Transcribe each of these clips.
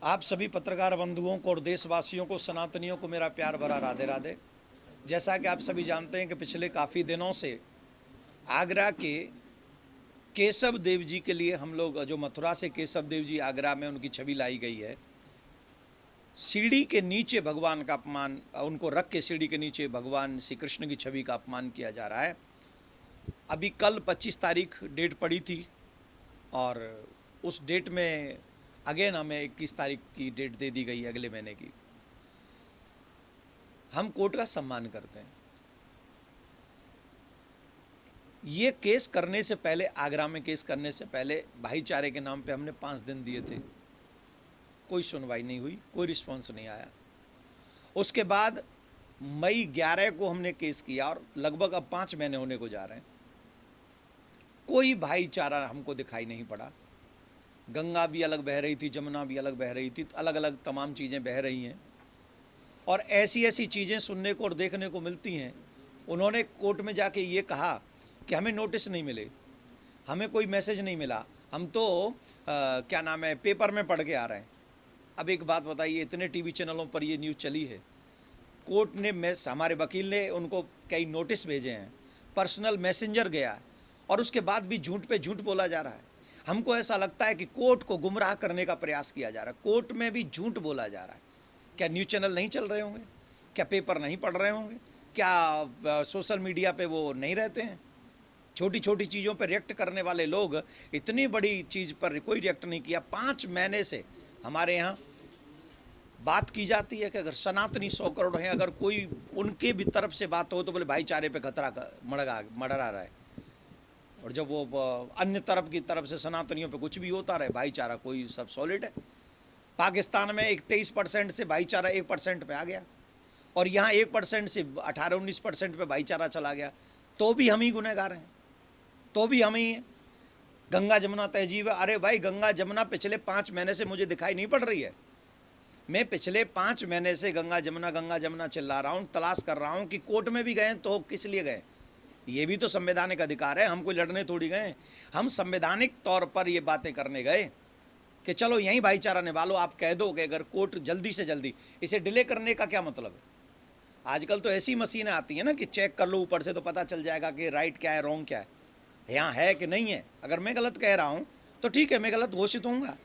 आप सभी पत्रकार बंधुओं को और देशवासियों को, सनातनियों को मेरा प्यार भरा राधे राधे। जैसा कि आप सभी जानते हैं कि पिछले काफ़ी दिनों से आगरा के केशव देव जी के लिए हम लोग, जो मथुरा से केशव देव जी आगरा में उनकी छवि लाई गई है, सीढ़ी के नीचे भगवान का अपमान, उनको रख के सीढ़ी के नीचे भगवान श्री कृष्ण की छवि का अपमान किया जा रहा है। अभी कल 25 तारीख डेट पड़ी थी और उस डेट में अगेन हमें 21 तारीख की डेट दे दी गई अगले महीने की। हम कोर्ट का सम्मान करते हैं। ये केस करने से पहले, आगरा में केस करने से पहले भाईचारे के नाम पे हमने 5 दिन दिए थे, कोई सुनवाई नहीं हुई, कोई रिस्पॉन्स नहीं आया। उसके बाद मई 11 को हमने केस किया और लगभग अब 5 महीने होने को जा रहे हैं, कोई भाईचारा हमको दिखाई नहीं पड़ा। गंगा भी अलग बह रही थी, जमुना भी अलग बह रही थी, अलग अलग तमाम चीज़ें बह रही हैं और ऐसी ऐसी चीज़ें सुनने को और देखने को मिलती हैं। उन्होंने कोर्ट में जाके ये कहा कि हमें नोटिस नहीं मिले, हमें कोई मैसेज नहीं मिला, हम तो क्या नाम है, पेपर में पढ़ के आ रहे हैं। अब एक बात बताइए, इतने टीवी चैनलों पर ये न्यूज़ चली है, कोर्ट ने हमारे वकील ने उनको कई नोटिस भेजे हैं, पर्सनल मैसेंजर गया है और उसके बाद भी झूठ पे झूठ बोला जा रहा है। हमको ऐसा लगता है कि कोर्ट को गुमराह करने का प्रयास किया जा रहा है। कोर्ट में भी झूठ बोला जा रहा है। क्या न्यूज़ चैनल नहीं चल रहे होंगे? क्या पेपर नहीं पढ़ रहे होंगे? क्या सोशल मीडिया पे वो नहीं रहते हैं? छोटी छोटी चीज़ों पर रिएक्ट करने वाले लोग इतनी बड़ी चीज़ पर कोई रिएक्ट नहीं किया। 5 महीने से हमारे यहाँ बात की जाती है कि अगर सनातनी 100 करोड़ हैं, अगर कोई उनके भी तरफ से बात हो तो बोले भाईचारे पे खतरा मड़रा रहा है, और जब वो अन्य तरफ से सनातनियों पे कुछ भी होता रहे, भाईचारा कोई सब सॉलिड है। पाकिस्तान में 23% से भाईचारा 1% पे आ गया और यहाँ 1% से 18-19% पे भाईचारा चला गया, तो भी हम ही गुनहगार हैं, तो भी हम ही हैं। गंगा जमुना तहजीब है, अरे भाई गंगा जमुना पिछले 5 महीने से मुझे दिखाई नहीं पड़ रही है। मैं पिछले 5 महीने से गंगा जमुना चिल्ला रहा हूँ, तलाश कर रहा हूँ कि कोर्ट में भी गए तो किस लिए गए। ये भी तो संवैधानिक अधिकार है, हम कोई लड़ने थोड़ी गए। हम संवैधानिक तौर पर ये बातें करने गए कि चलो यहीं भाईचारा निभा लो। आप कह दो कि अगर कोर्ट जल्दी से जल्दी, इसे डिले करने का क्या मतलब है? आजकल तो ऐसी मशीनें आती हैं ना कि चेक कर लो ऊपर से तो पता चल जाएगा कि राइट क्या है, रॉन्ग क्या है, यहाँ है कि नहीं है। अगर मैं गलत कह रहा हूँ तो ठीक है, मैं गलत घोषित होऊंगा,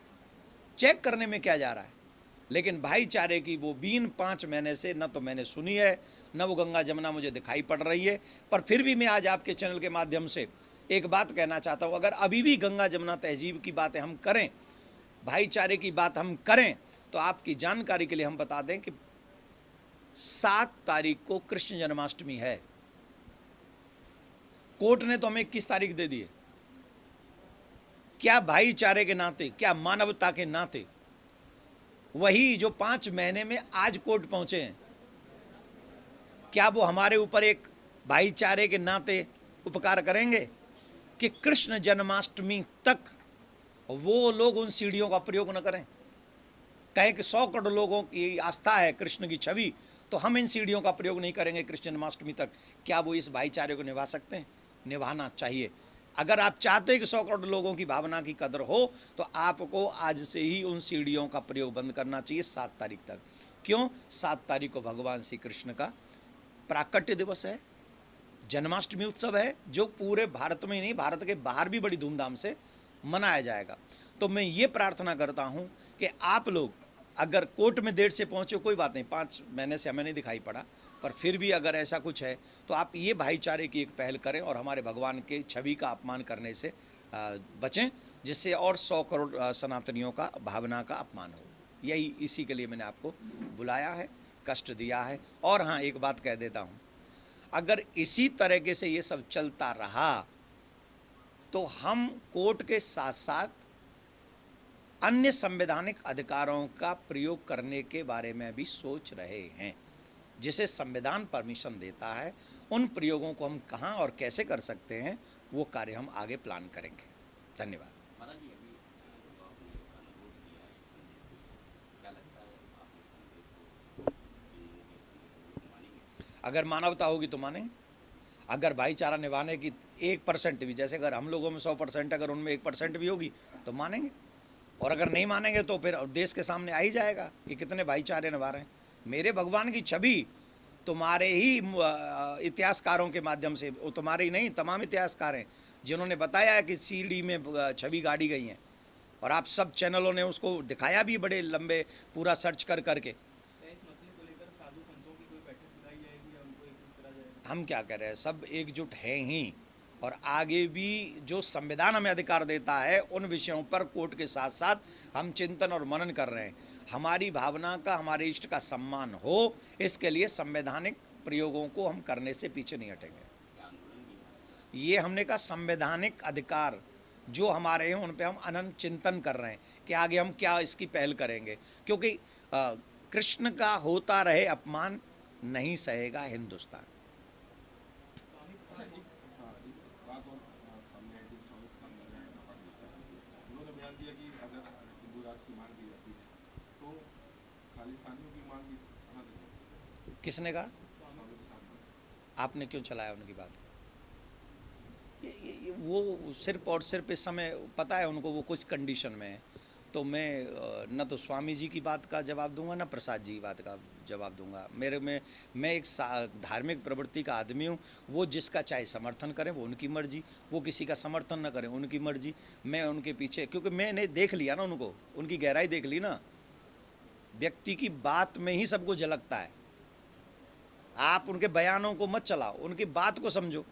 चेक करने में क्या जा रहा है। लेकिन भाईचारे की वो बीन 5 महीने से न तो मैंने सुनी है, न वो गंगा जमुना मुझे दिखाई पड़ रही है। पर फिर भी मैं आज आपके चैनल के माध्यम से एक बात कहना चाहता हूँ, अगर अभी भी गंगा जमुना तहजीब की बातें हम करें, भाईचारे की बात हम करें, तो आपकी जानकारी के लिए हम बता दें कि 7 तारीख को कृष्ण जन्माष्टमी है। कोर्ट ने तो हमें 21 तारीख दे दी है। क्या भाईचारे के नाते, क्या मानवता के नाते वही जो 5 महीने में आज कोर्ट पहुंचे हैं, क्या वो हमारे ऊपर एक भाईचारे के नाते उपकार करेंगे कि कृष्ण जन्माष्टमी तक वो लोग उन सीढ़ियों का प्रयोग न करें? कहें कि 100 करोड़ लोगों की आस्था है कृष्ण की छवि, तो हम इन सीढ़ियों का प्रयोग नहीं करेंगे कृष्ण जन्माष्टमी तक। क्या वो इस भाईचारे को निभा सकते हैं? निभाना चाहिए। अगर आप चाहते हैं कि 100 करोड़ लोगों की भावना की कदर हो, तो आपको आज से ही उन सीढ़ियों का प्रयोग बंद करना चाहिए 7 तारीख तक। क्यों? 7 तारीख को भगवान श्री कृष्ण का प्राकट्य दिवस है, जन्माष्टमी उत्सव है, जो पूरे भारत में ही नहीं, भारत के बाहर भी बड़ी धूमधाम से मनाया जाएगा। तो मैं ये प्रार्थना करता हूँ कि आप लोग अगर कोर्ट में देर से पहुँचे, कोई बात नहीं, 5 महीने से हमें नहीं दिखाई पड़ा, पर फिर भी अगर ऐसा कुछ है तो आप ये भाईचारे की एक पहल करें और हमारे भगवान के छवि का अपमान करने से बचें, जिससे और 100 करोड़ सनातनियों का भावना का अपमान हो। यही, इसी के लिए मैंने आपको बुलाया है, कष्ट दिया है। और हाँ, एक बात कह देता हूँ, अगर इसी तरीके से ये सब चलता रहा तो हम कोर्ट के साथ साथ अन्य संवैधानिक अधिकारों का प्रयोग करने के बारे में भी सोच रहे हैं। जिसे संविधान परमिशन देता है, उन प्रयोगों को हम कहाँ और कैसे कर सकते हैं, वो कार्य हम आगे प्लान करेंगे। धन्यवाद। अगर मानवता होगी तो मानेंगे। अगर भाईचारा निभाने की 1% भी, जैसे अगर हम लोगों में 100% अगर उनमें 1% भी होगी तो मानेंगे। और अगर नहीं मानेंगे तो फिर देश के सामने आ ही जाएगा कि कितने भाईचारे निभा रहे हैं। मेरे भगवान की छवि तुम्हारे ही इतिहासकारों के माध्यम से, वो तुम्हारे ही नहीं, तमाम इतिहासकार हैं जिन्होंने बताया है कि सीडी में छवि गाड़ी गई हैं, और आप सब चैनलों ने उसको दिखाया भी बड़े लंबे पूरा सर्च कर करके। हम क्या कर रहे हैं, सब एकजुट हैं ही, और आगे भी जो संविधान हमें अधिकार देता है उन विषयों पर कोर्ट के साथ साथ हम चिंतन और मनन कर रहे हैं। हमारी भावना का, हमारे इष्ट का सम्मान हो, इसके लिए संवैधानिक प्रयोगों को हम करने से पीछे नहीं हटेंगे। ये हमने कहा संवैधानिक अधिकार जो हमारे हैं उन पे हम अनंत चिंतन कर रहे हैं कि आगे हम क्या इसकी पहल करेंगे, क्योंकि कृष्ण का होता रहे अपमान नहीं सहेगा हिंदुस्तान। किसने कहा? आपने क्यों चलाया उनकी बात? वो सिर्फ और सिर्फ इस समय पता है उनको वो कुछ कंडीशन में है, तो मैं न तो स्वामी जी की बात का जवाब दूंगा न प्रसाद जी की बात का जवाब दूंगा। मैं एक धार्मिक प्रवृत्ति का आदमी हूँ। वो जिसका चाहे समर्थन करें वो उनकी मर्जी, वो किसी का समर्थन न करें उनकी मर्जी। मैं उनके पीछे, क्योंकि मैंने देख लिया ना उनको, उनकी गहराई देख ली ना। व्यक्ति की बात में ही सबको झलकता है। आप उनके बयानों को मत चलाओ, उनकी बात को समझो।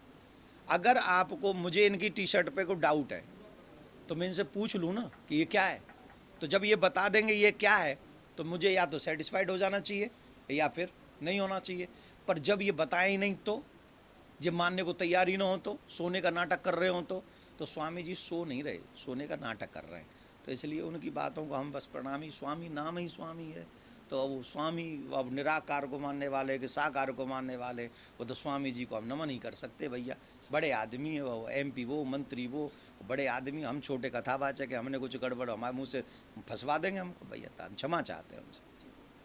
अगर आपको, मुझे इनकी टी शर्ट पे कोई डाउट है तो मैं इनसे पूछ लूँ ना कि ये क्या है, तो जब ये बता देंगे ये क्या है तो मुझे या तो सेटिस्फाइड हो जाना चाहिए या फिर नहीं होना चाहिए। पर जब ये बताएं ही नहीं, तो जब मानने को तैयार ही ना हो, तो सोने का नाटक कर रहे हो, तो स्वामी जी सो नहीं रहे, सोने का नाटक कर रहे हैं। तो इसलिए उनकी बातों को हम बस प्रणामी, स्वामी नाम ही स्वामी है, तो अब स्वामी, अब निराकार को मानने वाले कि साकार को मानने वाले, वो तो स्वामी जी को हम नमन नहीं कर सकते भैया। बड़े आदमी है वो, MP वो, मंत्री वो, बड़े आदमी, हम छोटे कथावाचक है, हमने कुछ गड़बड़ हमारे मुँह से फंसवा देंगे हमको भैया, तो हम क्षमा चाहते हैं उनसे।